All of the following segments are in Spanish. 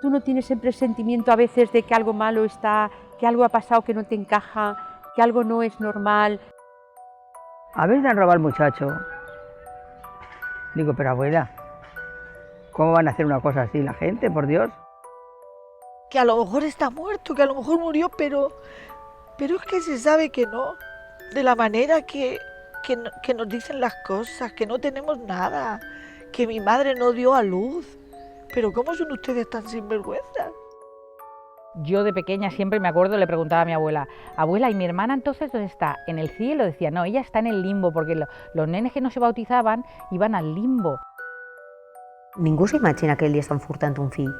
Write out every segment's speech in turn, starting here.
¿Tú no tienes el presentimiento a veces de que algo malo está, que algo ha pasado que no te encaja, que algo no es normal? A ver, le han robado al muchacho. Digo, pero abuela, ¿cómo van a hacer una cosa así la gente, por Dios? Que a lo mejor está muerto, que a lo mejor murió, pero es que se sabe que no, de la manera que nos dicen las cosas, que no tenemos nada, que mi madre no dio a luz. Pero ¿cómo son ustedes tan sinvergüenzas? Yo de pequeña siempre me acuerdo, le preguntaba a mi abuela, abuela, ¿y mi hermana entonces dónde está? ¿En el cielo? Decía, no, ella está en el limbo, porque los nenes que no se bautizaban iban al limbo. Ningú s'imagina que li estan furtant un fill.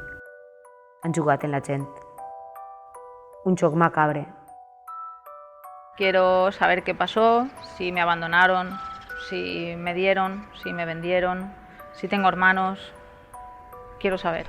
Han jugat en la gent. Un xoc macabre. Quiero saber qué pasó, si me abandonaron, si me dieron, si me vendieron, si tengo hermanos. Quiero saber.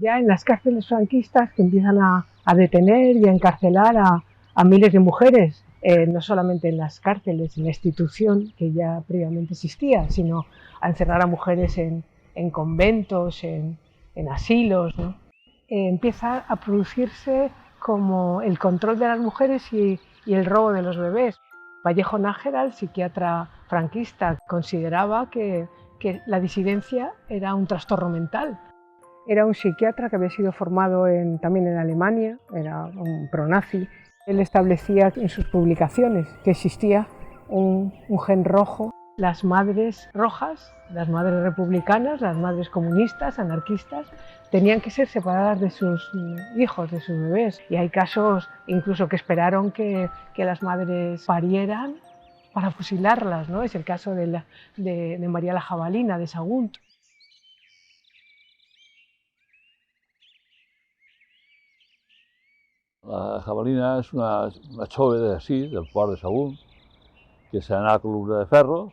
Ya en las cárceles franquistas que empiezan a detener y a encarcelar a miles de mujeres, no solamente en las cárceles, en la institución que ya previamente existía, sino a encerrar a mujeres en conventos, en asilos, ¿no? Empieza a producirse como el control de las mujeres y el robo de los bebés. Vallejo Nájera, el psiquiatra franquista, consideraba que la disidencia era un trastorno mental. Era un psiquiatra que había sido formado también en Alemania, era un pronazi. Él establecía en sus publicaciones que existía un gen rojo. Las madres rojas, las madres republicanas, las madres comunistas, anarquistas, tenían que ser separadas de sus hijos, de sus bebés. Y hay casos incluso que esperaron que las madres parieran para fusilarlas, ¿no? Es el caso de María la Jabalina, de Sagunt. La jabalina és una jove d'ací, del port de Sagunt, que se n'anà a la columna de ferro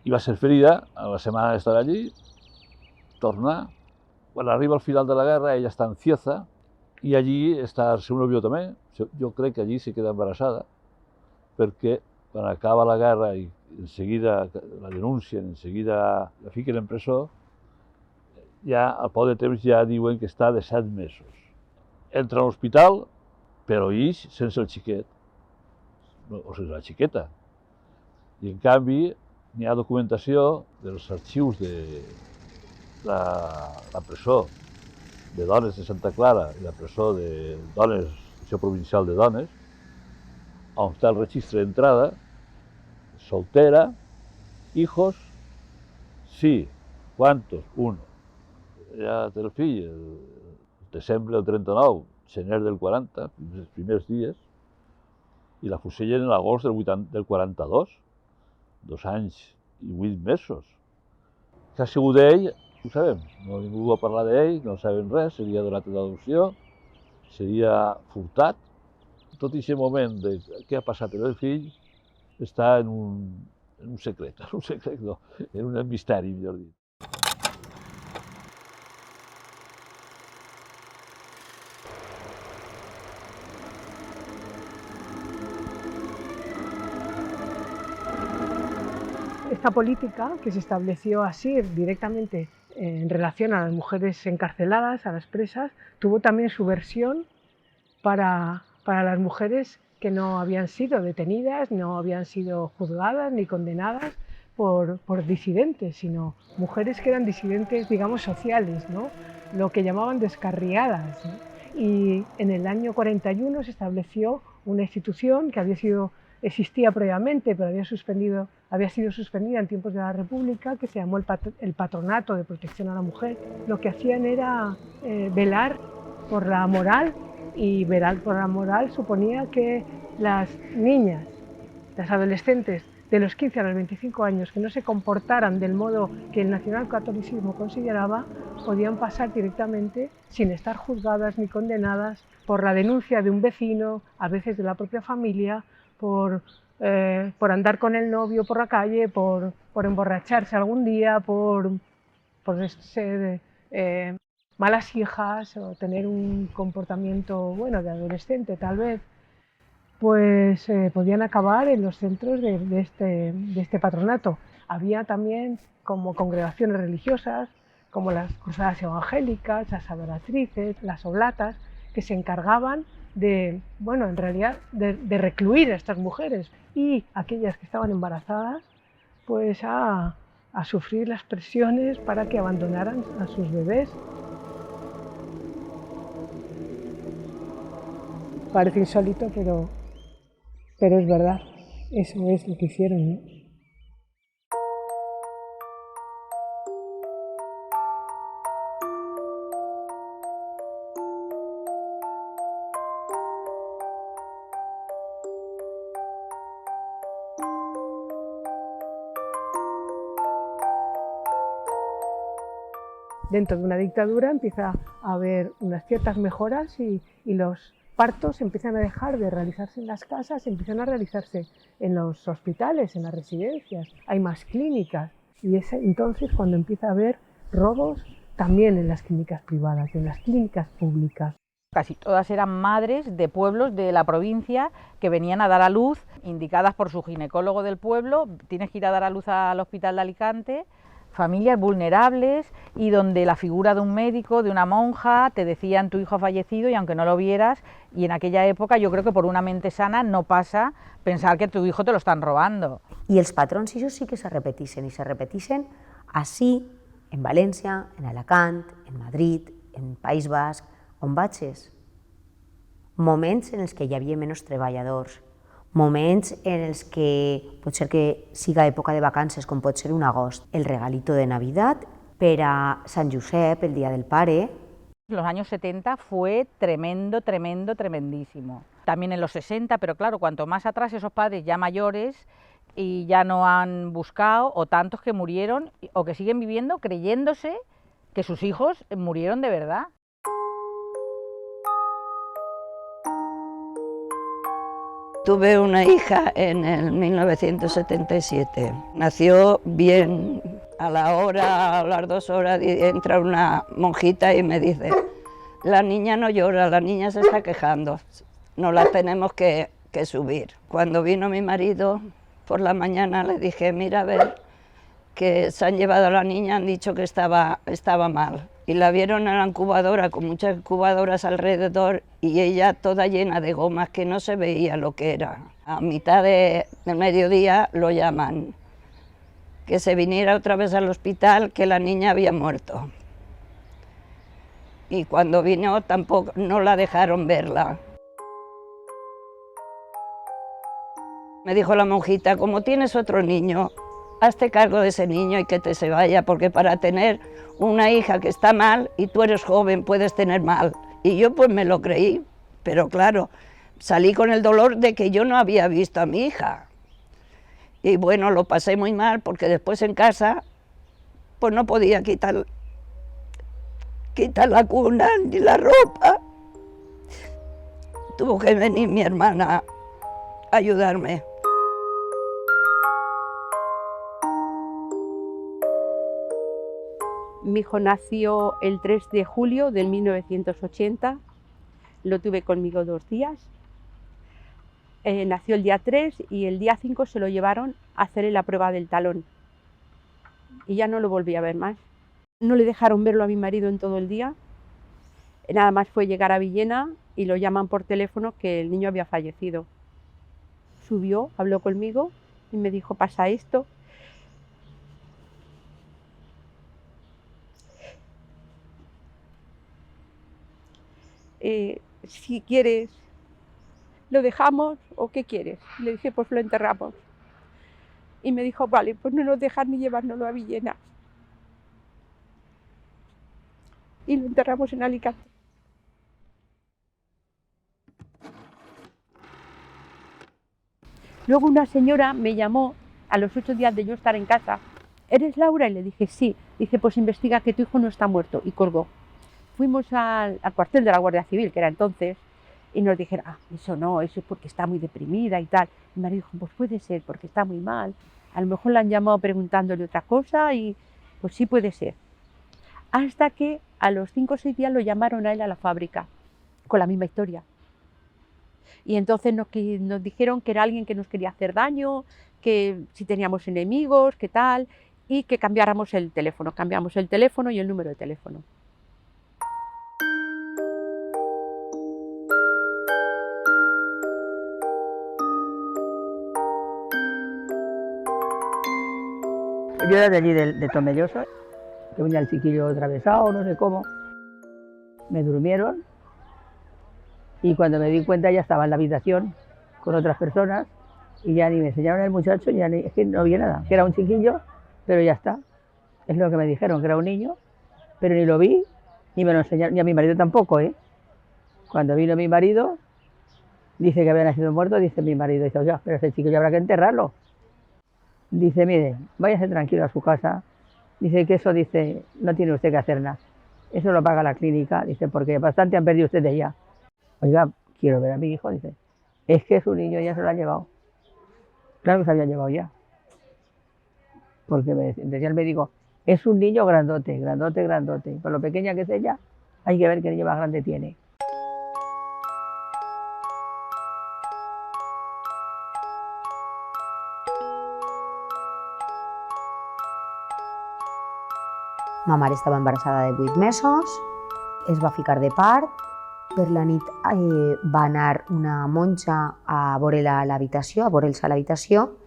i va ser ferida, a la setmana d'estar allí, torna. Quan arriba al final de la guerra, ella està en Cieza i allí està el seu nòvio també. Jo crec que allí se queda embarassada, perquè quan acaba la guerra i en seguida la denuncien, en seguida la fiquen en presó, ja al poc de temps ja diuen que està de 7 mesos. Entra a l'hospital, però ix sense el xiquet, o sense la xiqueta. I en canvi n'hi ha documentació dels arxius de la presó de dones de Santa Clara i la presó de dones, Secció Provincial de Dones, on està el registre d'entrada, soltera, hijos, sí, ¿cuántos? 1. Ja té el fill, el desembre del 39, gener del 40, els primers dies, i la fusellen en l'agost del 42, 2 anys i 8 mesos. Què ha sigut d'ell? Ho sabem, no ningú va parlar d'ell, no sabem res, seria donat en adopció, seria furtat. Tot aquest moment de què ha passat amb el fill està en un secret, no, en un misteri, millor dit. Esta política, que se estableció así directamente en relación a las mujeres encarceladas, a las presas, tuvo también su versión para las mujeres que no habían sido detenidas, no habían sido juzgadas ni condenadas por disidentes, sino mujeres que eran disidentes, digamos, sociales, ¿no? Lo que llamaban descarriadas, ¿no? Y en el año 41 se estableció una institución que existía previamente, pero había sido suspendida en tiempos de la República, que se llamó el Patronato de Protección a la Mujer. Lo que hacían era velar por la moral, y velar por la moral suponía que las niñas, las adolescentes de los 15 a los 25 años que no se comportaran del modo que el nacionalcatolicismo consideraba, podían pasar directamente, sin estar juzgadas ni condenadas, por la denuncia de un vecino, a veces de la propia familia, por andar con el novio por la calle, por emborracharse algún día, por ser malas hijas o tener un comportamiento bueno de adolescente tal vez, pues podían acabar en los centros de este patronato. Había también como congregaciones religiosas, como las cruzadas evangélicas, las adoratrices, las oblatas, que se encargaban de, bueno, en realidad, de recluir a estas mujeres y aquellas que estaban embarazadas, pues a sufrir las presiones para que abandonaran a sus bebés. Parece insólito, pero es verdad, eso es lo que hicieron, ¿no? Dentro de una dictadura empieza a haber unas ciertas mejoras y los partos empiezan a dejar de realizarse en las casas, empiezan a realizarse en los hospitales, en las residencias, hay más clínicas y es entonces cuando empieza a haber robos también en las clínicas privadas, en las clínicas públicas. Casi todas eran madres de pueblos de la provincia que venían a dar a luz, indicadas por su ginecólogo del pueblo, tienes que ir a dar a luz al hospital de Alicante. Familias vulnerables y donde la figura de un médico, de una monja, te decían tu hijo ha fallecido y aunque no lo vieras, y en aquella época yo creo que por una mente sana no pasa pensar que tu hijo te lo están robando. I els patrons això sí que se repetixen, i se repetixen així, en València, en Alacant, en Madrid, en País Basc, on vagis. Moments en els que hi havia menys treballadors, moments en els que pot ser que siga època de vacances, com pot ser un agost, el regalito de Navidad, per a Sant Josep, el Dia del Pare. Los años 70 fue tremendo, tremendo, tremendísimo. También en los 60, pero claro, cuanto más atrás esos padres ya mayores y ya no han buscado, o tantos que murieron o que siguen viviendo creyéndose que sus hijos murieron de verdad. Tuve una hija en el 1977. Nació bien, a la hora, a las 2 horas, entra una monjita y me dice, la niña no llora, la niña se está quejando, no la tenemos que subir. Cuando vino mi marido por la mañana le dije, mira a ver, que se han llevado a la niña, han dicho que estaba mal. Y la vieron en la incubadora, con muchas incubadoras alrededor, y ella toda llena de gomas, que no se veía lo que era. A mitad del mediodía lo llaman, que se viniera otra vez al hospital, que la niña había muerto. Y cuando vino tampoco, no la dejaron verla. Me dijo la monjita, como tienes otro niño, hazte cargo de ese niño y que te se vaya, porque para tener una hija que está mal y tú eres joven puedes tener mal. Y yo pues me lo creí, pero claro, salí con el dolor de que yo no había visto a mi hija. Y bueno, lo pasé muy mal porque después en casa pues no podía quitar la cuna ni la ropa. Tuvo que venir mi hermana a ayudarme. Mi hijo nació el 3 de julio del 1980, lo tuve conmigo 2 días. Nació el día 3 y el día 5 se lo llevaron a hacerle la prueba del talón. Y ya no lo volví a ver más. No le dejaron verlo a mi marido en todo el día. Nada más fue llegar a Villena y lo llaman por teléfono que el niño había fallecido. Subió, habló conmigo y me dijo, pasa esto. Si quieres, ¿lo dejamos o qué quieres? Le dije, pues lo enterramos. Y me dijo, vale, pues no nos dejan ni llevárnoslo a Villena. Y lo enterramos en Alicante. Luego una señora me llamó a los 8 días de yo estar en casa, ¿eres Laura? Y le dije, sí. Dice, pues investiga que tu hijo no está muerto. Y colgó. Fuimos al cuartel de la Guardia Civil, que era entonces, y nos dijeron, eso no, eso es porque está muy deprimida y tal. Y mi marido dijo, pues puede ser, porque está muy mal. A lo mejor la han llamado preguntándole otra cosa y pues sí puede ser. Hasta que a los 5 o 6 días lo llamaron a él a la fábrica, con la misma historia. Y entonces nos dijeron que era alguien que nos quería hacer daño, que si teníamos enemigos, que tal, y que cambiáramos el teléfono. Cambiamos el teléfono y el número de teléfono. Yo era de allí, de Tomelloso, que venía el chiquillo atravesado, no sé cómo. Me durmieron y cuando me di cuenta ya estaba en la habitación con otras personas y ya ni me enseñaron el muchacho, ya ni, es que no vi nada, que era un chiquillo, pero ya está. Es lo que me dijeron, que era un niño, pero ni lo vi, ni me lo enseñaron, ni a mi marido tampoco, ¿eh? Cuando vino mi marido, dice que había nacido muerto, dice mi marido, dice, oye, pero ese chiquillo habrá que enterrarlo. Dice, mire, váyase tranquilo a su casa. Dice que eso, dice, no tiene usted que hacer nada. Eso lo paga la clínica, dice, porque bastante han perdido ustedes ya. Oiga, quiero ver a mi hijo, dice. Es que su niño ya se lo ha llevado. Claro que se había llevado ya. Porque me decía el médico, es un niño grandote, grandote, grandote. Por lo pequeña que es ella, hay que ver qué niño más grande tiene. Ma mare estava embarassada de 8 mesos, es va ficar de part, per la nit va anar una monja a veure-la a l'habitació, a veure'ls a l'habitació,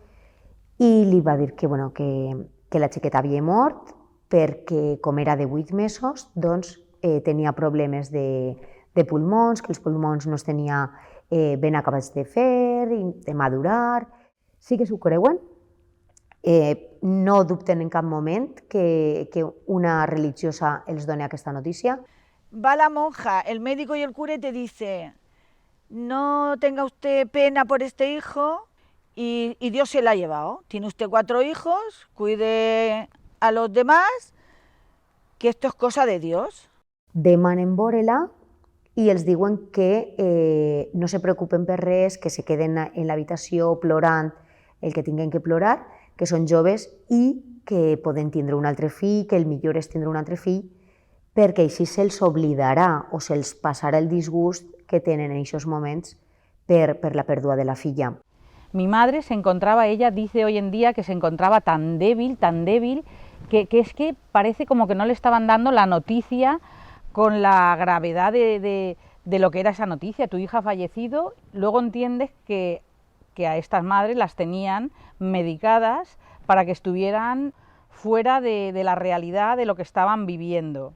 i li va dir que, bueno, que la xiqueta havia mort perquè, com era de 8 mesos, doncs tenia problemes de pulmons, que els pulmons no els tenia ben acabats de fer, de madurar. Sí que s'ho creuen, no dubten en cap moment que una religiosa els doni aquesta notícia. Va la monja, el médico y el cura y te dice, no tenga usted pena por este hijo y Dios se la ha llevado. Tiene usted 4 hijos, cuide a los demás, que esto es cosa de Dios. Demanen veure-la i els diuen que no se preocupen per res, que se queden en l'habitació plorant el que tinguin que plorar, que són joves i que poden tindre un altre fill, que el millor és tindre un altre fill, perquè així se'ls oblidarà o se'ls passarà el disgust que tenen en aquests moments per la pèrdua de la filla. Mi madre se encontraba, ella dice hoy en día que se encontraba tan débil, que es que parece como que no le estaban dando la noticia con la gravedad de lo que era esa noticia. Tu hija ha fallecido, luego entiendes que a estas madres las tenían medicadas para que estuvieran fuera de la realidad de lo que estaban viviendo.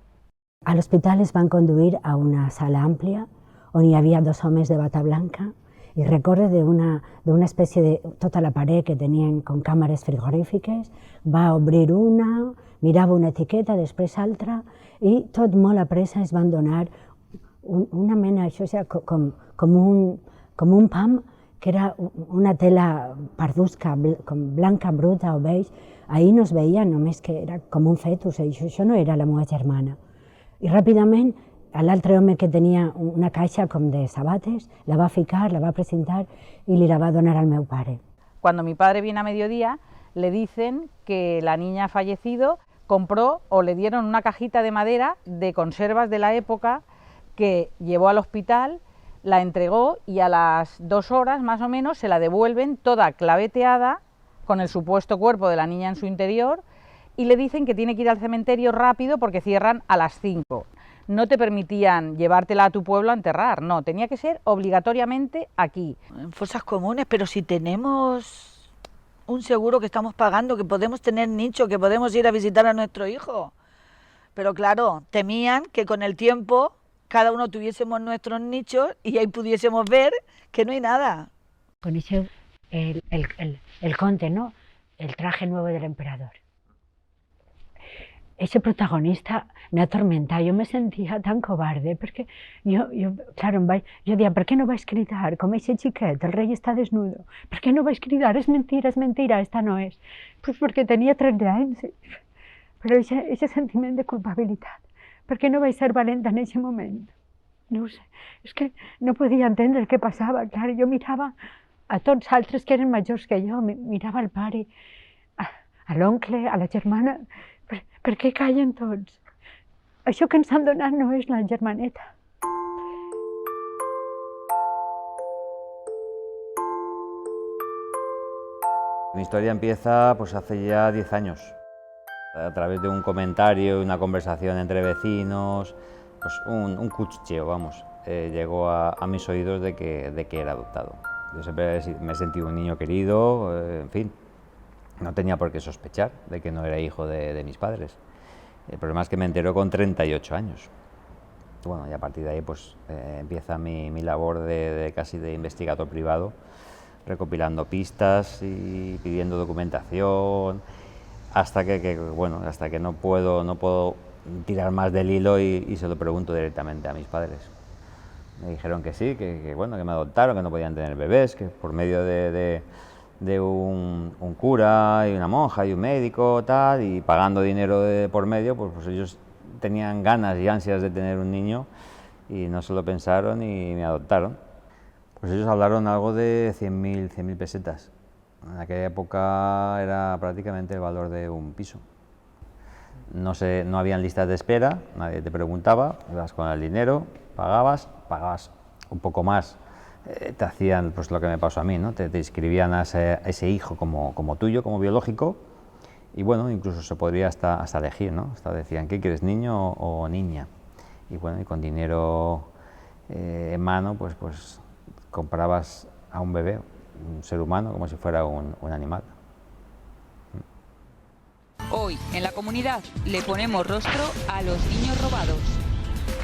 A l'hospital es van conduir a una sala àmplia on hi havia 2 homes de bata blanca i recorre d'una espècie de tota la paret que tenien com càmeres frigorífiques, va obrir una, mirava una etiqueta, després altra, i tot molt a pressa es van donar una mena, això era com un pam, que era una tela pardusca, com blanca, bruta o beix. Ahir no es veia, només que era com un fetus, això no era la meva germana. I ràpidament l'altre home que tenia una caixa com de sabates, la va ficar, la va presentar i li la va donar al meu pare. Cuando mi padre viene a mediodía, le dicen que la niña ha fallecido, compró o le dieron una cajita de madera de conservas de la época que llevó al hospital, la entregó y a las 2 horas más o menos se la devuelven toda claveteada con el supuesto cuerpo de la niña en su interior y le dicen que tiene que ir al cementerio rápido porque cierran a las 5. No te permitían llevártela a tu pueblo a enterrar, no, tenía que ser obligatoriamente aquí. En fosas comunes, pero si tenemos un seguro que estamos pagando, que podemos tener nicho, que podemos ir a visitar a nuestro hijo. Pero claro, temían que con el tiempo cada uno tuviésemos nuestros nichos y ahí pudiésemos ver que no hay nada. Coneixeu el conte, no? El traje nuevo del emperador. ese protagonista me atormenta. Yo me sentía tan cobarde, porque claro, yo decía, ¿por qué no vais a cridar? Com ese xiquet, el rey está desnudo. ¿Por qué no vais a cridar? Es mentira, esta no es. Pues porque tenía 30 anys. Però ese sentiment de culpabilitat, per què no vaig ser valenta en ese moment? No ho sé, és que no podia entendre què passava. Clar, jo mirava a tots altres que eren majors que jo, mirava al pare, a l'oncle, a la germana. Per què callen tots? Això que ens han donat no és la germaneta. Mi historia empieza pues hace ya 10 años. A través de un comentario, una conversación entre vecinos, pues un cuchicheo, vamos, llegó a mis oídos de que era adoptado. Yo siempre me he sentido un niño querido, en fin, no tenía por qué sospechar de que no era hijo de mis padres. El problema es que me enteró con 38 años. Bueno, y a partir de ahí pues empieza mi labor casi de investigador privado, recopilando pistas y pidiendo documentación, hasta que no puedo tirar más del hilo y se lo pregunto directamente a mis padres. Me dijeron que sí, que me adoptaron, que no podían tener bebés, que por medio de un cura y una monja y un médico tal, y pagando dinero por medio, pues ellos tenían ganas y ansias de tener un niño y no se lo pensaron y me adoptaron. Pues ellos hablaron algo de 100.000 pesetas. En aquella época era prácticamente el valor de un piso. No habían listas de espera, nadie te preguntaba, ibas con el dinero, pagabas un poco más, te hacían pues lo que me pasó a mí, ¿no? Te inscribían a ese hijo como tuyo, como biológico, y bueno, incluso se podría hasta elegir, ¿no? Hasta decían, ¿qué quieres, niño o niña? Y bueno, y con dinero en mano, pues comprabas a un bebé, un ser humano, como si fuera un animal. Hoy, en la comunidad, le ponemos rostro a los niños robados.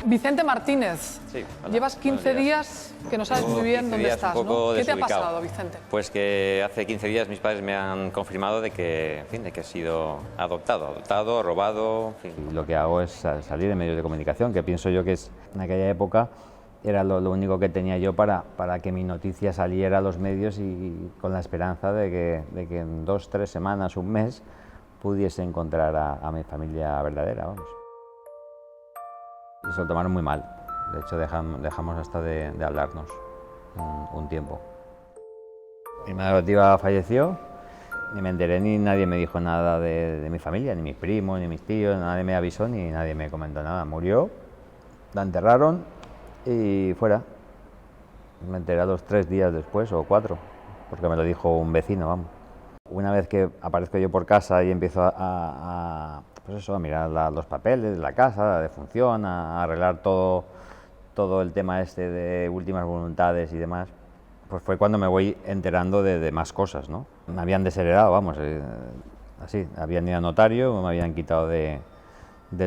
Vicente Martínez, sí, hola, llevas 15 días que no sabes muy bien dónde estás, ¿no? ¿Qué te ha pasado, Vicente? Pues que hace 15 días mis padres me han confirmado de que he sido adoptado, robado, en fin. Lo que hago es salir en medios de comunicación, que pienso yo que en aquella época era lo único que tenía yo para que mi noticia saliera a los medios, y con la esperanza de que en 2, 3 semanas, un mes, pudiese encontrar a mi familia verdadera, vamos. Y se lo tomaron muy mal. De hecho, dejamos hasta de hablarnos un tiempo. Mi madre adoptiva falleció, ni me enteré, ni nadie me dijo nada de mi familia, ni mis primos, ni mis tíos, nadie me avisó, ni nadie me comentó nada. Murió, la enterraron y fuera. Me enteré a los 3 días después, o 4, porque me lo dijo un vecino, vamos. Una vez que aparezco yo por casa y empiezo a mirar los papeles de la casa, la defunción, a arreglar todo el tema de últimas voluntades y demás, pues fue cuando me voy enterando de más cosas, ¿no? Me habían desheredado, vamos, así, habían ido a notario, me habían quitado de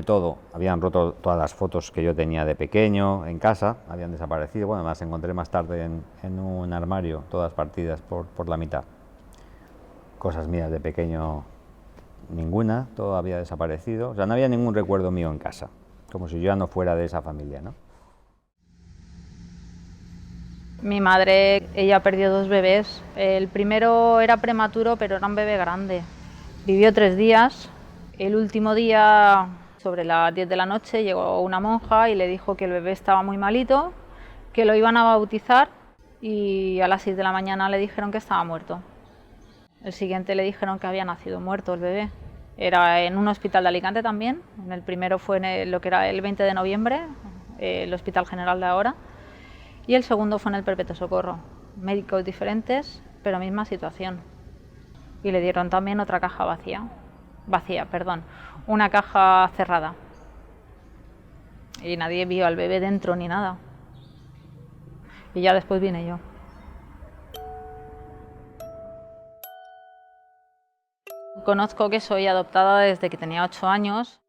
todo, habían roto todas las fotos que yo tenía de pequeño en casa, habían desaparecido, bueno, me las encontré más tarde en un armario, todas partidas por la mitad. Cosas mías de pequeño, ninguna, todo había desaparecido, o sea, no había ningún recuerdo mío en casa, como si yo ya no fuera de esa familia, ¿no? Mi madre, ella perdió 2 bebés. El primero era prematuro, pero era un bebé grande. Vivió 3 días. El último día, sobre las 10 de la noche, llegó una monja y le dijo que el bebé estaba muy malito, que lo iban a bautizar, y a las 6 de la mañana le dijeron que estaba muerto. El siguiente le dijeron que había nacido muerto el bebé. Era en un hospital de Alicante también. El primero fue en lo que era el 20 de noviembre, el Hospital General de ahora. Y el segundo fue en el Perpetuo Socorro. Médicos diferentes, pero misma situación. Y le dieron también otra caja una caja cerrada. Y nadie vio al bebé dentro ni nada. Y ya después vine yo. Conozco que soy adoptada desde que tenía 8 años.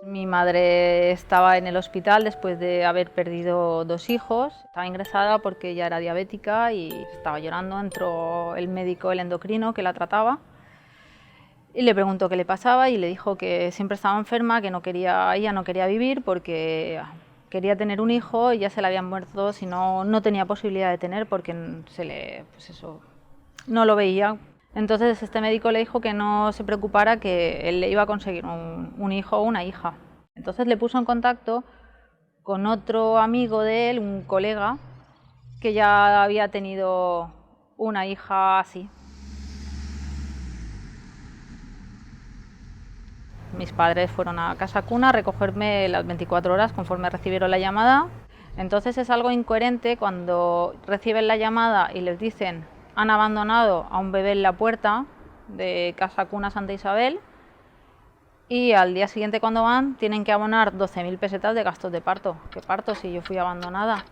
Mi madre estaba en el hospital después de haber perdido 2 hijos. Estaba ingresada porque ella era diabética y estaba llorando. Entró el médico, el endocrino, que la trataba. Y le preguntó qué le pasaba y le dijo que siempre estaba enferma, que ella no quería vivir porque quería tener un hijo y ya se le habían muerto, si no tenía posibilidad de tener porque no lo veía. Entonces este médico le dijo que no se preocupara, que él le iba a conseguir un hijo o una hija. Entonces le puso en contacto con otro amigo de él, un colega, que ya había tenido una hija así. Mis padres fueron a Casa Cuna a recogerme las 24 horas conforme recibieron la llamada. Entonces es algo incoherente cuando reciben la llamada y les dicen han abandonado a un bebé en la puerta de Casa Cuna Santa Isabel y al día siguiente cuando van tienen que abonar 12.000 pesetas de gastos de parto. ¿Qué parto si yo fui abandonada?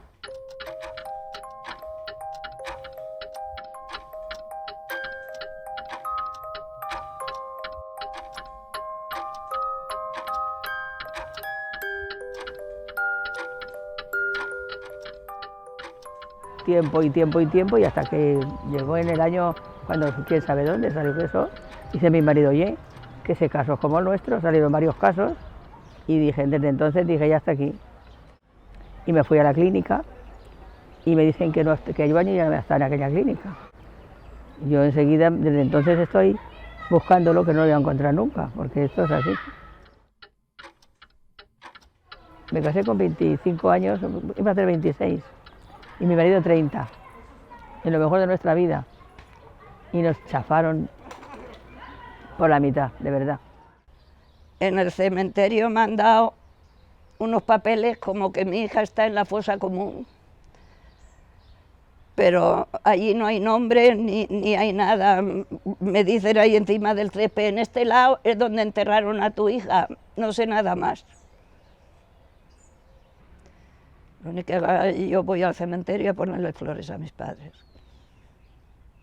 Tiempo y tiempo y tiempo, y hasta que llegó en el año, cuando quién sabe dónde salió eso, dice mi marido, oye, que ese caso es como el nuestro, salieron varios casos, y dije, desde entonces dije, ya está aquí. Y me fui a la clínica, y me dicen que hay baño y ya no está en aquella clínica. Yo enseguida, desde entonces estoy buscando lo que no lo voy a encontrar nunca, porque esto es así. Me casé con 25 años, iba a hacer 26. Y mi marido 30, en lo mejor de nuestra vida, y nos chafaron por la mitad, de verdad. En el cementerio me han dado unos papeles como que mi hija está en la fosa común, pero allí no hay nombre ni hay nada. Me dicen ahí encima del césped, en este lado es donde enterraron a tu hija, no sé nada más. Lo único que yo voy al cementerio a ponerle flores a mis padres.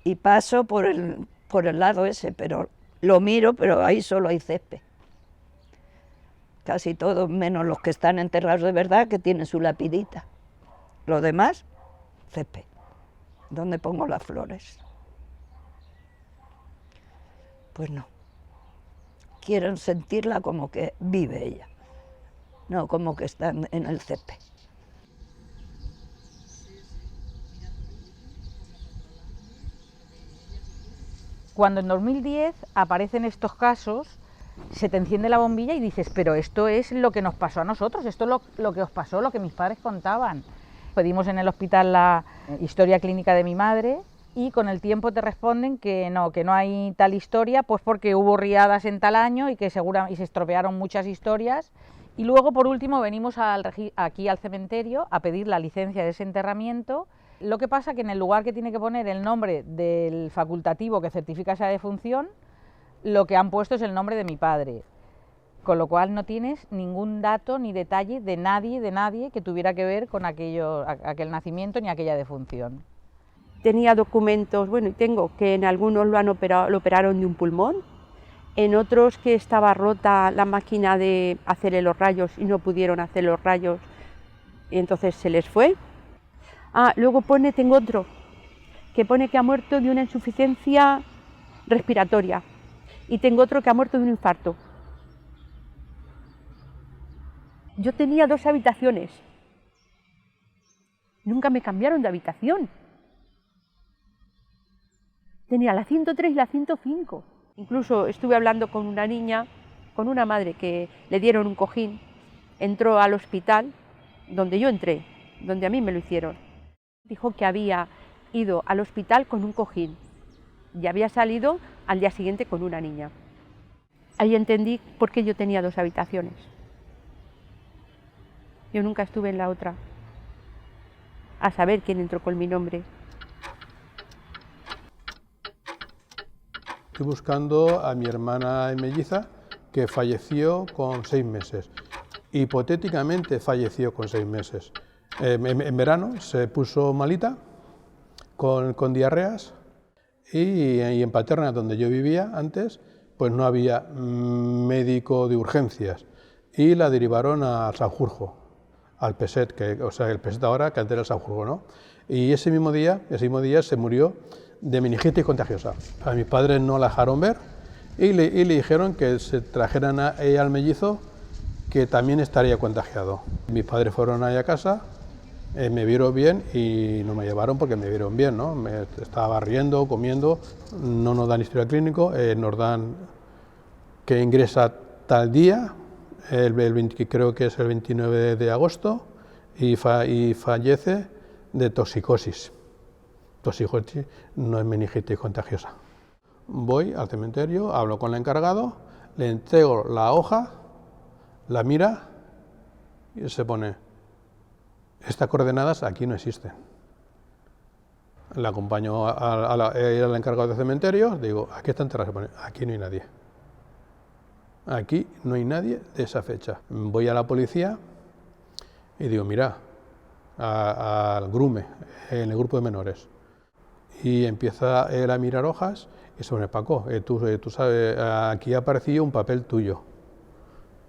Y paso por el lado ese, pero lo miro, pero ahí solo hay césped. Casi todos, menos los que están enterrados de verdad, que tienen su lapidita. Los demás, césped. ¿Dónde pongo las flores? Pues no. Quieren sentirla como que vive ella, no como que está en el césped. Cuando en 2010 aparecen estos casos, se te enciende la bombilla y dices, pero esto es lo que nos pasó a nosotros, esto es lo que os pasó, lo que mis padres contaban. Pedimos en el hospital la historia clínica de mi madre y con el tiempo te responden que no hay tal historia, pues porque hubo riadas en tal año y se estropearon muchas historias. Y luego, por último, venimos aquí al cementerio a pedir la licencia de desenterramiento. Lo que pasa que en el lugar que tiene que poner el nombre del facultativo que certifica esa defunción, lo que han puesto es el nombre de mi padre, con lo cual no tienes ningún dato ni detalle de nadie que tuviera que ver con aquel nacimiento ni aquella defunción. Tenía documentos, bueno, y tengo, que en algunos lo operaron de un pulmón, en otros que estaba rota la máquina de hacerle los rayos y no pudieron hacer los rayos y entonces se les fue. Luego tengo otro, que pone que ha muerto de una insuficiencia respiratoria y tengo otro que ha muerto de un infarto. Yo tenía 2 habitaciones, nunca me cambiaron de habitación. Tenía la 103 y la 105. Incluso estuve hablando con una niña, con una madre que le dieron un cojín, entró al hospital donde yo entré, donde a mí me lo hicieron. Dijo que había ido al hospital con un cojín y había salido al día siguiente con una niña. Ahí entendí por qué yo tenía 2 habitaciones. Yo nunca estuve en la otra, a saber quién entró con mi nombre. Estoy buscando a mi hermana melliza, que falleció con 6 meses. Hipotéticamente falleció con 6 meses. En verano se puso malita, con diarreas, y en Paterna, donde yo vivía antes, pues no había médico de urgencias, y la derivaron a Sanjurjo, al Peset, el Peset ahora, que antes era el Sanjurjo, ¿no? Y ese mismo día se murió de meningitis contagiosa. A mis padres no la dejaron ver y le dijeron que se trajeran a ella al mellizo, que también estaría contagiado. Mis padres fueron ahí a casa, me vieron bien y no me llevaron porque me vieron bien, ¿no? Me estaba riendo, comiendo, no nos dan historial clínico, nos dan que ingresa tal día, creo que es el 29 de agosto, y fallece de toxicosis. Toxicosis no es meningitis contagiosa. Voy al cementerio, hablo con el encargado, le entrego la hoja, la mira y se pone: estas coordenadas aquí no existen. Le acompaño al encargado de cementerio, digo: aquí está enterrado, se pone: aquí no hay nadie. Aquí no hay nadie de esa fecha. Voy a la policía y digo: mira, al Grume, en el grupo de menores. Y empieza él a mirar hojas y se pone: Paco, tú sabes, aquí ha aparecido un papel tuyo.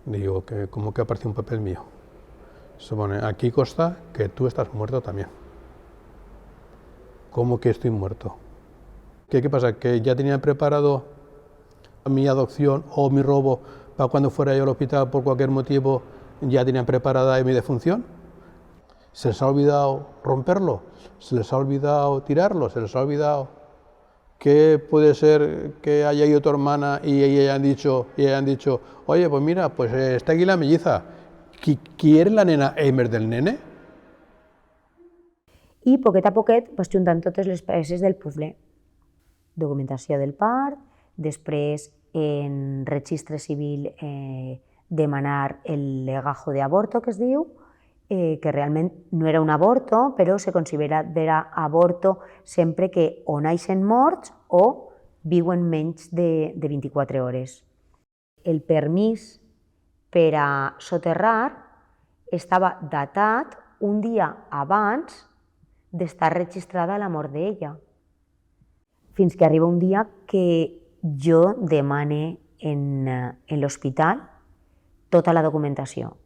Digo: ¿cómo que ha aparecido un papel mío? Se pone: aquí consta que tú estás muerto también. ¿Cómo que estoy muerto? ¿Qué pasa? ¿Que ya tenían preparado mi adopción o mi robo para cuando fuera yo al hospital por cualquier motivo? ¿Ya tenían preparada mi defunción? ¿Se les ha olvidado romperlo? ¿Se les ha olvidado tirarlo? ¿Se les ha olvidado que puede ser que haya ido tu hermana y hayan dicho, oye, pues mira, pues está aquí la melliza, ¿quiere la nena Eimer del nene? I poquet a poquet pues, juntant totes les peces del puzzle. Documentació del part, després en registre civil demanar el legajo de aborto, que es diu, que realment no era un aborto, però se considera aborto sempre que o naixen morts o viuen menys de 24 hores. El permís per a soterrar estava datat un dia abans d'estar registrada la mort d'ella. Fins que arriba un dia que jo demane en l'hospital tota la documentació.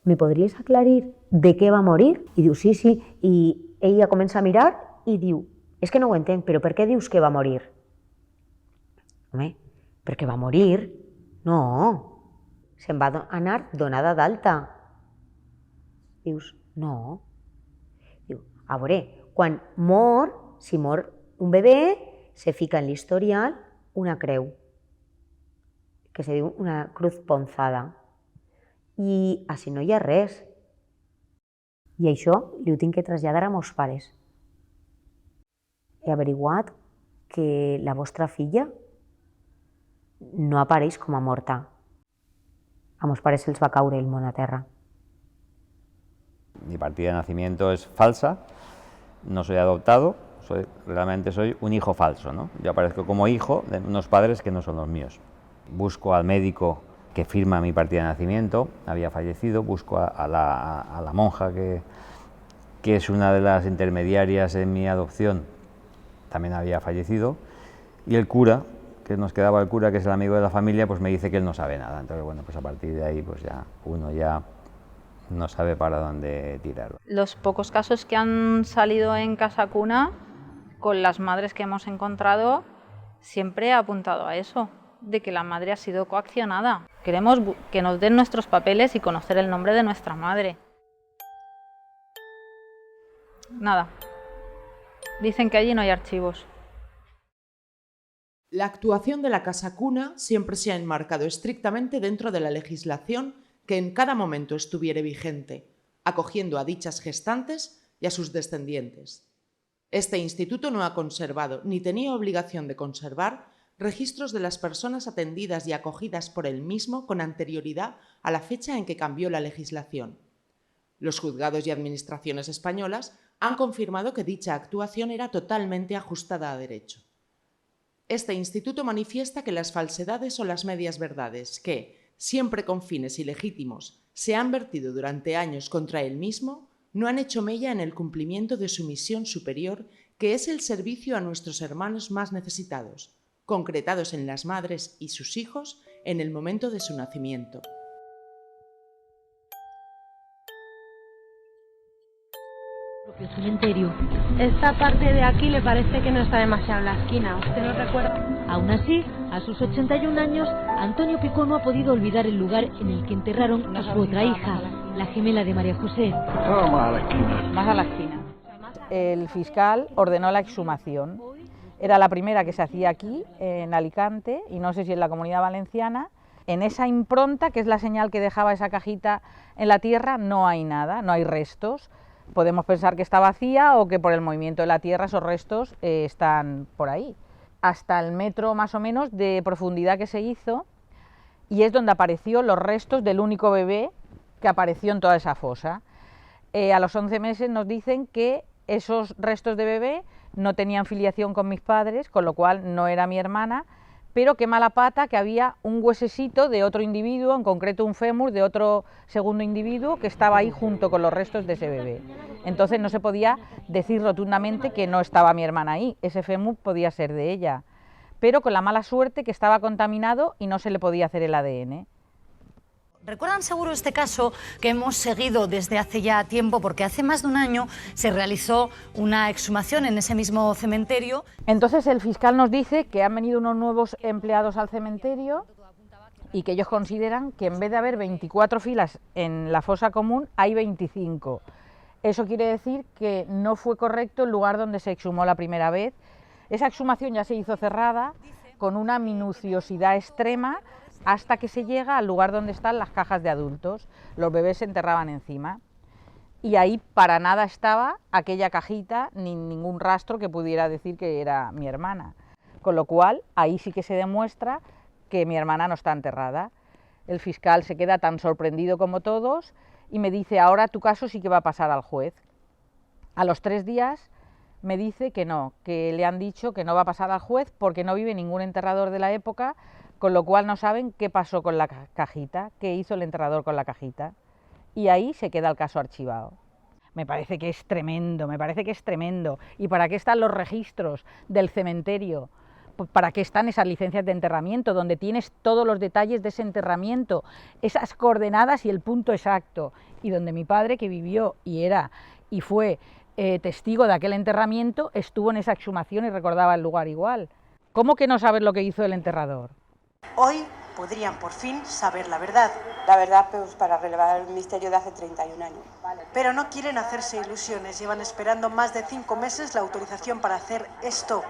¿Me podries aclarir de què va morir? I diu: sí, i ella comença a mirar i diu: és que no ho entenc, però per què dius que va morir? Home, perquè va morir? No, se'n va anar donada d'alta. Dius: no. Diu: a veure, quan mor, si mor un bebè, se fica en l'historial una creu, que se diu una cruz ponzada. I així no hi ha res. I això li ho tinc que traslladar a meus pares. He averiguat que la vostra filla no apareix com a morta. A meus pares se'ls va caure el món a terra. Mi partida de nacimiento es falsa, no soy adoptado, realmente soy un hijo falso, ¿no? Yo aparezco como hijo de unos padres que no son los míos. Busco al médico que firma mi partida de nacimiento, había fallecido, busco a la monja que es una de las intermediarias en mi adopción, también había fallecido, y el cura, que nos quedaba el cura, que es el amigo de la familia, pues me dice que él no sabe nada. Entonces, bueno, pues a partir de ahí, pues ya uno ya no sabe para dónde tirarlo. Los pocos casos que han salido en Casa Cuna, con las madres que hemos encontrado, siempre ha apuntado a eso, de que la madre ha sido coaccionada. Queremos que nos den nuestros papeles y conocer el nombre de nuestra madre. Nada. Dicen que allí no hay archivos. La actuación de la Casa Cuna siempre se ha enmarcado estrictamente dentro de la legislación que en cada momento estuviere vigente, acogiendo a dichas gestantes y a sus descendientes. Este instituto no ha conservado, ni tenía obligación de conservar, registros de las personas atendidas y acogidas por él mismo con anterioridad a la fecha en que cambió la legislación. Los juzgados y administraciones españolas han confirmado que dicha actuación era totalmente ajustada a derecho. Este instituto manifiesta que las falsedades o las medias verdades que, siempre con fines ilegítimos, se han vertido durante años contra él mismo, no han hecho mella en el cumplimiento de su misión superior, que es el servicio a nuestros hermanos más necesitados, concretados en las madres y sus hijos en el momento de su nacimiento. Cementerio. Esta parte de aquí le parece que no está demasiado en la esquina, ¿usted no recuerda? Aún así, a sus 81 años, Antonio Picó no ha podido olvidar el lugar en el que enterraron a su otra hija, la gemela de María José. Más a la esquina. El fiscal ordenó la exhumación. Era la primera que se hacía aquí, en Alicante, y no sé si en la Comunidad Valenciana. En esa impronta, que es la señal que dejaba esa cajita en la tierra, no hay nada, no hay restos. Podemos pensar que está vacía o que por el movimiento de la tierra esos restos están por ahí. Hasta el metro más o menos de profundidad que se hizo, y es donde apareció los restos del único bebé que apareció en toda esa fosa. A los 11 meses nos dicen que esos restos de bebé no tenían filiación con mis padres, con lo cual no era mi hermana, pero qué mala pata que había un huesecito de otro individuo, en concreto un fémur de otro segundo individuo que estaba ahí junto con los restos de ese bebé. Entonces no se podía decir rotundamente que no estaba mi hermana ahí, ese fémur podía ser de ella, pero con la mala suerte que estaba contaminado y no se le podía hacer el ADN. Recuerdan seguro este caso que hemos seguido desde hace ya tiempo, porque hace más de un año se realizó una exhumación en ese mismo cementerio. Entonces el fiscal nos dice que han venido unos nuevos empleados al cementerio y que ellos consideran que en vez de haber 24 filas en la fosa común, hay 25. Eso quiere decir que no fue correcto el lugar donde se exhumó la primera vez. Esa exhumación ya se hizo cerrada, con una minuciosidad extrema, hasta que se llega al lugar donde están las cajas de adultos. Los bebés se enterraban encima y ahí para nada estaba aquella cajita ni ningún rastro que pudiera decir que era mi hermana, con lo cual ahí sí que se demuestra que mi hermana no está enterrada. El fiscal se queda tan sorprendido como todos y me dice: ahora tu caso sí que va a pasar al juez. A los 3 días me dice que no, que le han dicho que no va a pasar al juez porque no vive ningún enterrador de la época, con lo cual no saben qué pasó con la cajita, qué hizo el enterrador con la cajita. Y ahí se queda el caso archivado. Me parece que es tremendo, me parece que es tremendo. ¿Y para qué están los registros del cementerio? ¿Para qué están esas licencias de enterramiento, donde tienes todos los detalles de ese enterramiento, esas coordenadas y el punto exacto? Y donde mi padre, que vivió y fue testigo de aquel enterramiento, estuvo en esa exhumación y recordaba el lugar igual. ¿Cómo que no sabes lo que hizo el enterrador? Hoy podrían por fin saber la verdad. La verdad, pues para relevar el misterio de hace 31 años. Pero no quieren hacerse ilusiones. Llevan esperando más de 5 meses la autorización para hacer esto.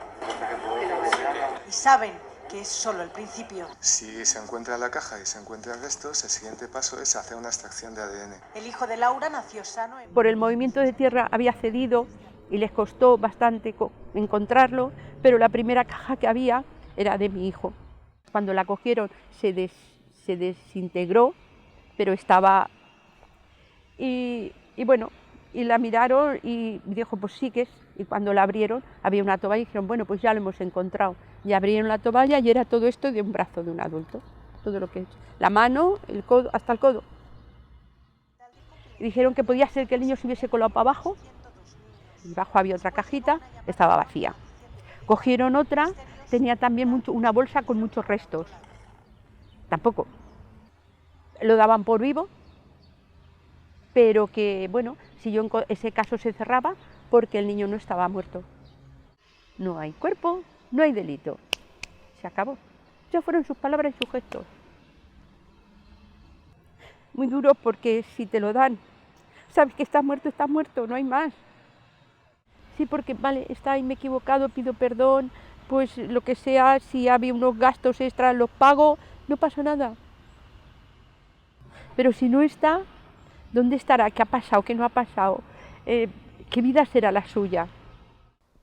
Y saben que es solo el principio. Si se encuentra la caja y se encuentran restos, el siguiente paso es hacer una extracción de ADN. El hijo de Laura nació sano. Por el movimiento de tierra había cedido y les costó bastante encontrarlo, pero la primera caja que había era de mi hijo. Cuando la cogieron se desintegró, pero estaba... Y bueno, y la miraron y dijo, pues sí que es. Y cuando la abrieron, había una toalla y dijeron, bueno, pues ya lo hemos encontrado. Y abrieron la toalla y era todo esto de un brazo de un adulto. Todo lo que es. La mano, el codo, hasta el codo. Y dijeron que podía ser que el niño se hubiese colado para abajo. Y abajo había otra cajita, estaba vacía. Cogieron otra, tenía también una bolsa con muchos restos. Tampoco. Lo daban por vivo, pero que, bueno, si yo ese caso se cerraba porque el niño no estaba muerto. No hay cuerpo, no hay delito. Se acabó. Esas fueron sus palabras y sus gestos. Muy duro porque si te lo dan, sabes que estás muerto, no hay más. Sí, porque vale, está ahí, me he equivocado, pido perdón, pues lo que sea, si había unos gastos extras los pago, no pasa nada. Pero si no está, ¿dónde estará? ¿Qué ha pasado? ¿Qué no ha pasado? ¿Qué vida será la suya?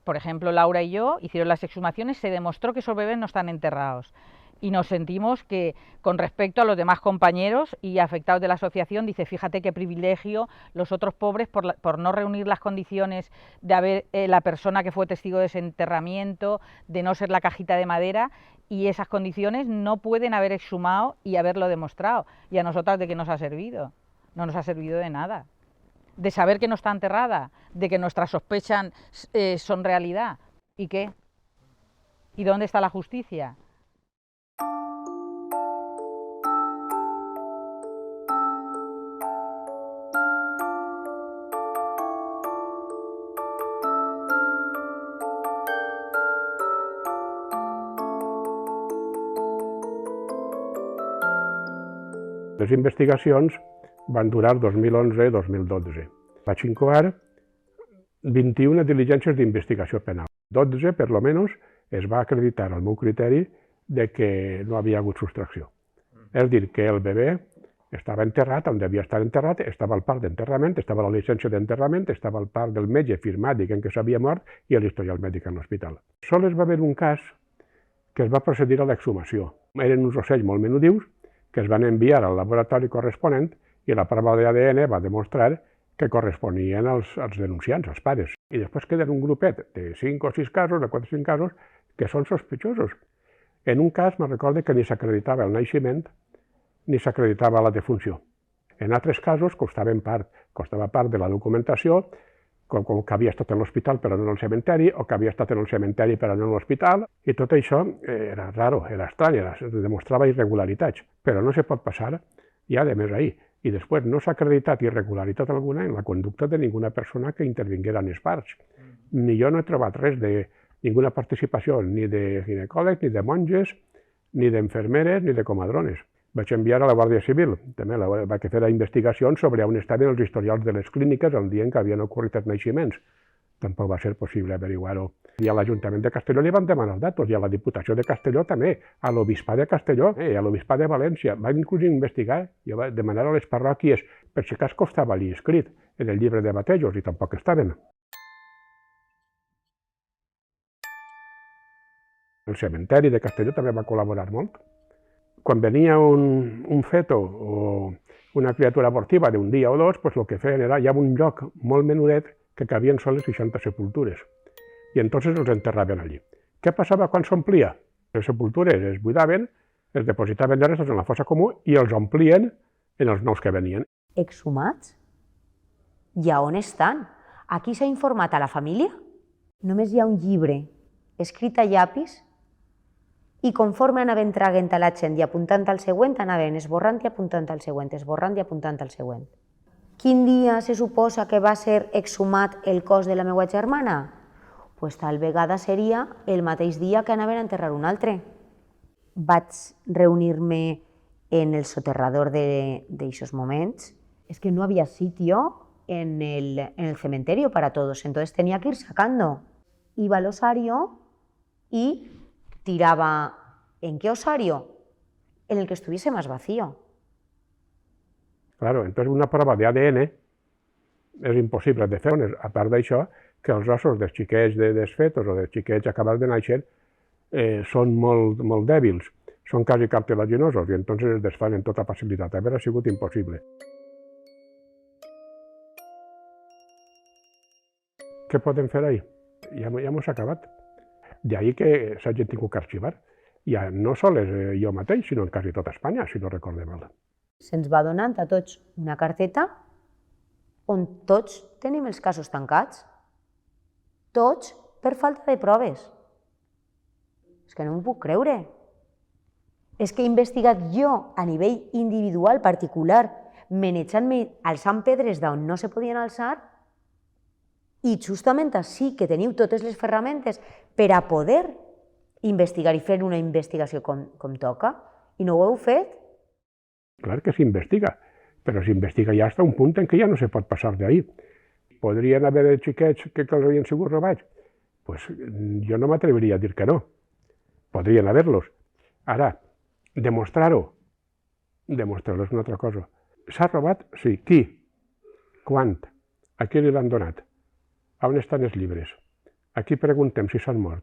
Por ejemplo, Laura y yo hicieron las exhumaciones, se demostró que esos bebés no están enterrados. Y nos sentimos que, con respecto a los demás compañeros y afectados de la asociación, dice, fíjate qué privilegio los otros pobres por no reunir las condiciones de haber la persona que fue testigo de ese enterramiento, de no ser la cajita de madera, y esas condiciones no pueden haber exhumado y haberlo demostrado. ¿Y a nosotras de qué nos ha servido? No nos ha servido de nada. De saber que no está enterrada, de que nuestras sospechas son realidad. ¿Y qué? ¿Y dónde está la justicia? Les investigacions van durar 2011 i 2012. Vaig incoar 21 diligències d'investigació penal. 12, per lo menos, es va acreditar al meu criteri de que no havia hagut sostracció. És dir, que el bebè estava enterrat on devia estar enterrat, estava al part d'enterrament, estava la llicència d'enterrament, estava al part del metge firmat dient que s'havia mort i l'historial mèdic en l'hospital. Sols va haver un cas que es va procedir a l'exhumació. Eren uns ocells molt menudius que es van enviar al laboratori corresponent i la prova d'ADN va demostrar que corresponien als denunciants, als pares. I després queden un grupet de 5 o 6 casos, de 4 o 5 casos, que són sospechosos. En un cas me'n recordo que ni s'acreditava el naixement ni s'acreditava la defunció. En altres casos costava part de la documentació, com que havia estat en l'hospital però no en el cementeri, o que havia estat en el cementeri però no en l'hospital, i tot això era raro, era estrany, demostrava irregularitats, però no se pot passar ja de més ahir. I després no s'ha acreditat irregularitat alguna en la conducta de ninguna persona que intervinguera en els parts. Ni jo no he trobat res de ninguna participació, ni de ginecòlegs, ni de monges, ni d'enfermeres, ni de comadrones. Vaig enviar a la Guàrdia Civil, també vaig fer investigacions sobre on estaven els historials de les clíniques el dia en què havien ocorrit els naixements. Tampoc va ser possible averiguar-ho. I a l'Ajuntament de Castelló li van demanar datos, i a la Diputació de Castelló també, a l'Obispat de Castelló i a l'Obispat de València. Van inclús investigar i va demanar a les parròquies per si cas costava l'inscrit en el llibre de batejos, i tampoc estaven. El cementeri de Castelló també va col·laborar molt. Quan venia un feto o una criatura abortiva d'un dia o dos, el que feien era, hi havia un lloc molt menudet que cabien soles 60 sepultures, i entonces els enterraven allí. Què passava quan s'omplia? Les sepultures es buidaven, es depositaven les restes en la fossa comú i els omplien en els nous que venien. Exhumats? I a on estan? A qui s'ha informat? A la família? Només hi ha un llibre escrit a llapis i conforme anaven traguent a la gent i apuntant al següent, anaven esborrant i apuntant al següent, esborrant i apuntant al següent. Quin dia se suposa que va ser exhumat el cos de la meva germana? Pues tal vegada seria el mateix dia que anaven a enterrar un altre. Vaig reunir-me en el soterrador d'aixòs moments. És que no havia sitio en el cementerio para todos, entonces tenía que ir sacando. Iba al osario y tiraba. ¿En qué osario? En el que estuviese más vacío. Claro, entonces una prova d'ADN és impossible de fer, a part d'això, que els ossos dels xiquets desfetos o dels xiquets acabats de néixer són molt dèbils, són quasi cartilaginosos i entonces es desfan amb tota facilitat. Hauria sigut impossible. Què podem fer ahir? Ja m'ho acabat. D'ahir que s'hagin tingut que arxivar. Ja no sols jo mateix, sinó en quasi tota Espanya, si no recordem mal. Se'ns va donant a tots una carteta on tots tenim els casos tancats. Tots per falta de proves. És que no m'ho puc creure. És que he investigat jo a nivell individual, particular, manejant-me, alçant pedres d'on no se podien alçar, i justament així que teniu totes les ferramentes per a poder investigar i fer una investigació com toca, i no ho heu fet. Clar que s'investiga, però s'investiga ja fins a un punt en què ja no se pot passar d'ahir. Podrien haver xiquets que els havien sigut robats? Pues jo no m'atreviria a dir que no. Podrien haver-los. Ara, demostrar-ho és una altra cosa. S'ha robat? Sí. Qui? Quan? A qui li l'han donat? On estan els llibres? A qui preguntem si s'han mort?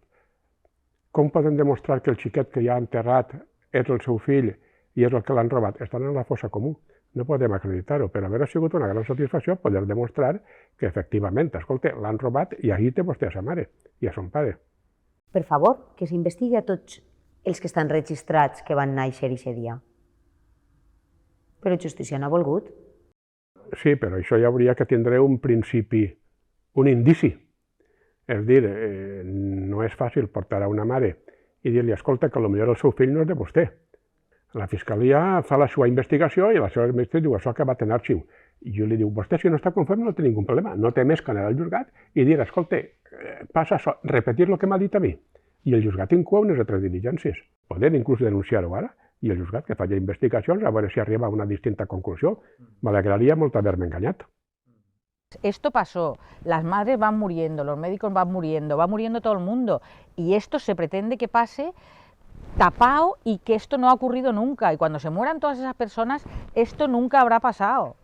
Com poden demostrar que el xiquet que hi ha enterrat és el seu fill i és el que l'han robat? Estan en la fossa comú. No podem acreditar-ho, però haver sigut una gran satisfacció poder demostrar que efectivament, escolta, l'han robat i ahir té vostè a sa mare i a son pare. Per favor, que s'investigui a tots els que estan registrats que van néixer aquest dia. Però justícia no ha volgut. Sí, però això ja hauria que tindre un principi, un indici. És dir, no és fàcil portar a una mare i dir-li, escolta, que potser el seu fill no és de vostè. La Fiscalia fa la seva investigació i la seva investigació diu, això ha acabat en arxiu. I jo li diu, vostè si no està conforme no té ningú problema, no té més que anar al juzgat i dir, escolta, passa això, repetir el que m'ha dit a mi. I el juzgat inclou unes altres diligències. Poden inclús denunciar-ho ara i el juzgat que faria investigacions a veure si arriba a una distinta conclusió. M'alegraria molt haver-me enganyat. Esto pasó, las madres van muriendo, los médicos van muriendo, va muriendo todo el mundo, y esto se pretende que pase tapado y que esto no ha ocurrido nunca, y cuando se mueran todas esas personas, esto nunca habrá pasado.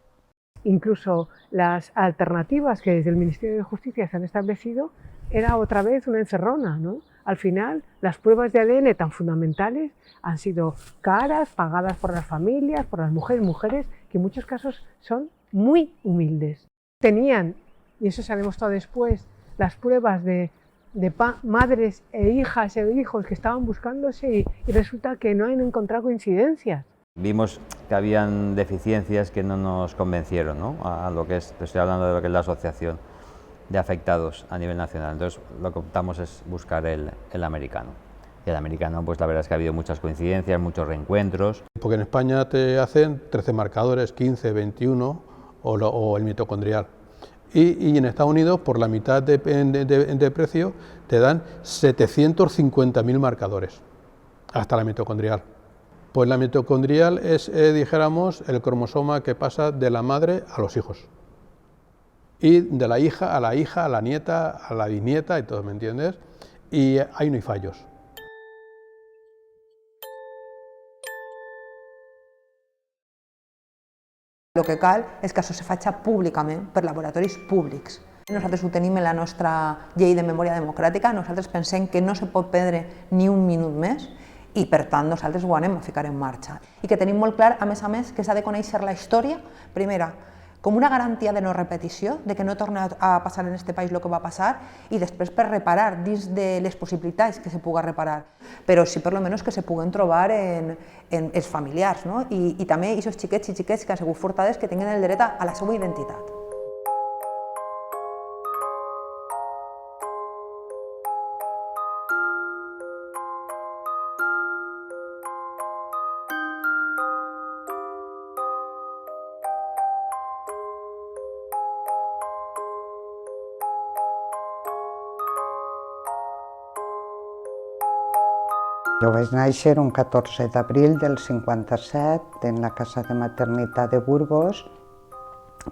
Incluso las alternativas que desde el Ministerio de Justicia se han establecido era otra vez una encerrona, ¿no? Al final, las pruebas de ADN tan fundamentales han sido caras, pagadas por las familias, por las mujeres que en muchos casos son muy humildes. Tenían, y eso se ha demostrado después, las pruebas de madres e hijas e hijos que estaban buscándose y resulta que no han encontrado coincidencias. Vimos que habían deficiencias que no nos convencieron, ¿no? A lo que es, estoy hablando de lo que es la asociación de afectados a nivel nacional. Entonces lo que optamos es buscar el americano. Y el americano, pues la verdad es que ha habido muchas coincidencias, muchos reencuentros. Porque en España te hacen 13 marcadores, 15, 21 o el mitocondrial. Y en Estados Unidos, por la mitad de precio, te dan 750.000 marcadores, hasta la mitocondrial. Pues la mitocondrial es, dijéramos, el cromosoma que pasa de la madre a los hijos. Y de la hija, a la nieta, a la bisnieta y todo, ¿me entiendes? Y ahí no hay fallos. El que cal és que això se faci públicament per laboratoris públics. Nosaltres ho tenim en la nostra llei de memòria democràtica, nosaltres pensem que no se pot perdre ni un minut més i per tant nosaltres ho anem a ficar en marxa. I que tenim molt clar, a més, que s'ha de conèixer la història, primera, com una garantia de no repetició, de que no torna a passar en aquest país el que va passar, i després per reparar dins de les possibilitats que se pugui reparar, però sí per almenys que se puguen trobar en els familiars, no? I també aquests xiquets i xiquets que han sigut furtades que tinguin el dret a la seva identitat. Jo vaig néixer un 14 d'abril del 57 en la casa de maternitat de Burgos,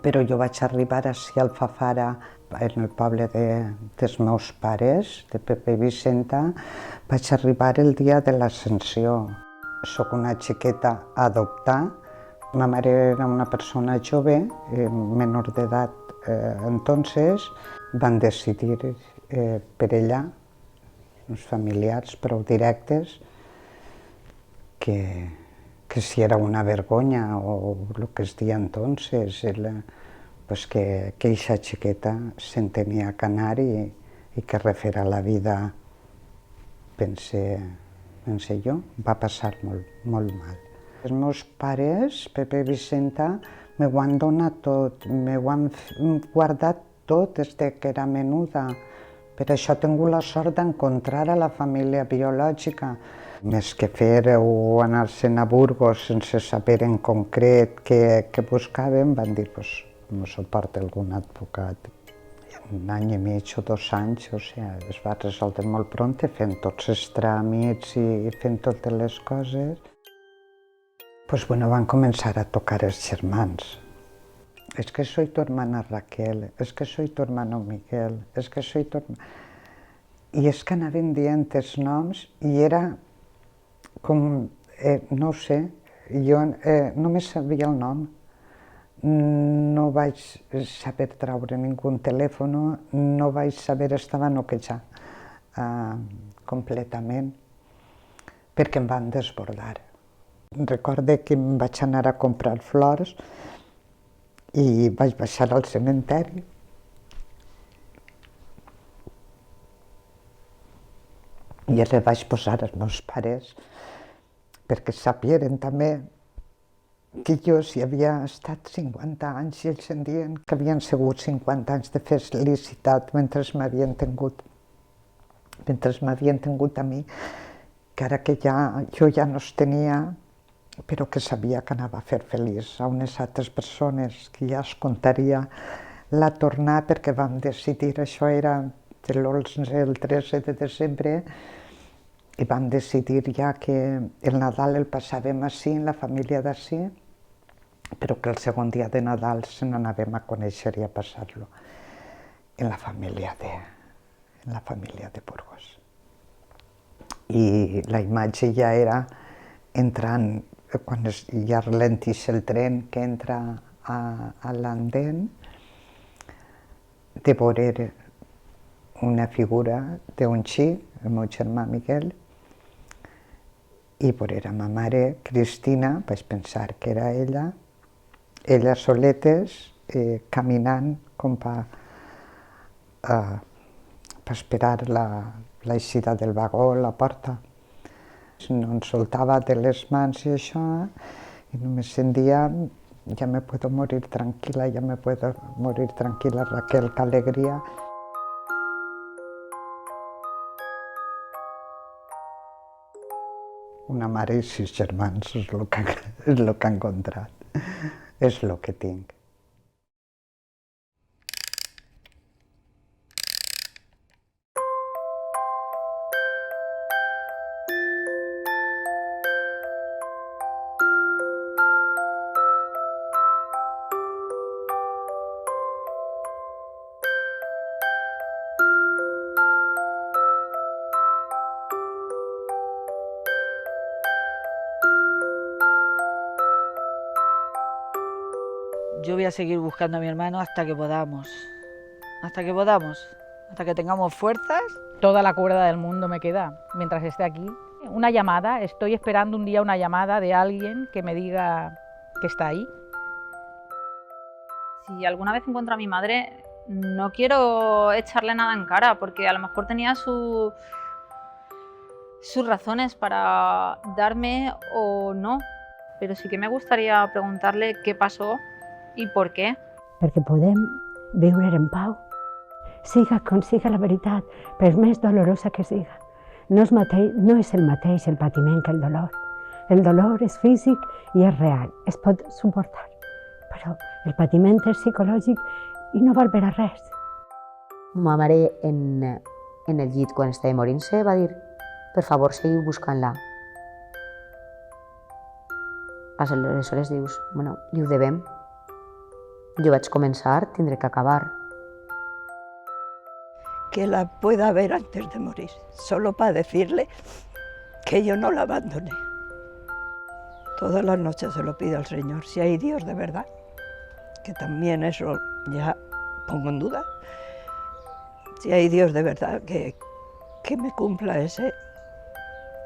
però jo vaig arribar ací a Alfafara, en el poble dels meus pares, de Pepe i Vicenta, vaig arribar el dia de l'Ascensió. Soc una xiqueta a adoptar. Ma mare era una persona jove, menor d'edat, entonces van decidir per ella, uns familiars prou directes, que si era una vergonya o el que es deia entonces, que eixa xiqueta se'n tenia que anar i que refer a la vida, pense jo, va passar molt mal. Els meus pares, Pepe i Vicenta, m'ho han donat tot, m'ho han guardat tot des que era menuda. Per això he tingut la sort d'encontrar a la família biològica. Més que fer o anar-se'n a Burgos sense saber en concret què buscaven, van dir, ens ho porta algun advocat. Un any i mig o 2 anys, es va resoldre molt pront, fent tots els tràmits i fent totes les coses. Van començar a tocar els germans. Es que soy tu hermana Raquel, es que soy tu hermano Miguel, es que soy tu hermano... I és que anaven dient els noms i era com, no ho sé, jo només sabia el nom. No vaig saber treure ningú telèfon, no vaig saber, estava noquejada completament, perquè em van desbordar. Recorde que em vaig anar a comprar flors i vaig baixar al cementeri. I les vaig posar als meus pares perquè sapien també que jo si havia estat 50 anys i ells em diuen que havien sigut 50 anys de felicitat mentre m'havien tingut a mi, que ara que jo ja no els tenia, però que sabia que anava a fer feliç a unes altres persones, que ja es comptaria la tornar perquè vam decidir, això era el 13 de desembre, I vam decidir ja que el Nadal el passàvem així, en la família d'ací, però que el segon dia de Nadal se n'anàvem a conèixer i a passar-lo en la família de Burgos. I la imatge ja era entrant, quan ja ralentix el tren que entra a l'andén, de veure una figura d'un xic, el meu germà Miguel, i veure a ma mare Cristina, vaig pensar que era ella soletes, caminant com per esperar l'eixida del vagó, la porta. No em soltava de les mans i això, i només sentia, ya me puedo morir tranquila, Raquel, que alegria. Una mare i 6 germans és el que he encontrat, és el que tinc. Yo voy a seguir buscando a mi hermano hasta que podamos, hasta que tengamos fuerzas. Toda la cuerda del mundo me queda mientras esté aquí. Una llamada, estoy esperando un día una llamada de alguien que me diga que está ahí. Si alguna vez encuentro a mi madre, no quiero echarle nada en cara, porque a lo mejor tenía sus razones para darme o no, pero sí que me gustaría preguntarle qué pasó i per què? Perquè podem viure en pau, siga com siga la veritat, per més dolorosa que siga. No és el mateix el patiment que el dolor. El dolor és físic i és real, es pot suportar, però el patiment és psicològic i no val per a res. Ma mare en el llit, quan estava morint-se, va dir: per favor, seguiu buscant-la. Aleshores dius, bueno, li ho devem. Jo vaig començar, tindré que acabar. Que la pueda ver antes de morir, solo para decirle que yo no la abandoné. Todas las noches se lo pido al Señor, si hay Dios de verdad, que también eso ya pongo en duda. Si hay Dios de verdad, que me cumpla ese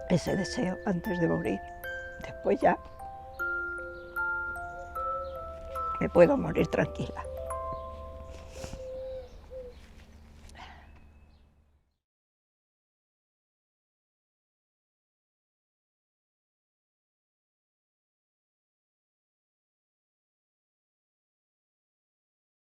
deseo antes de morir. Después ya me puedo morir tranquila.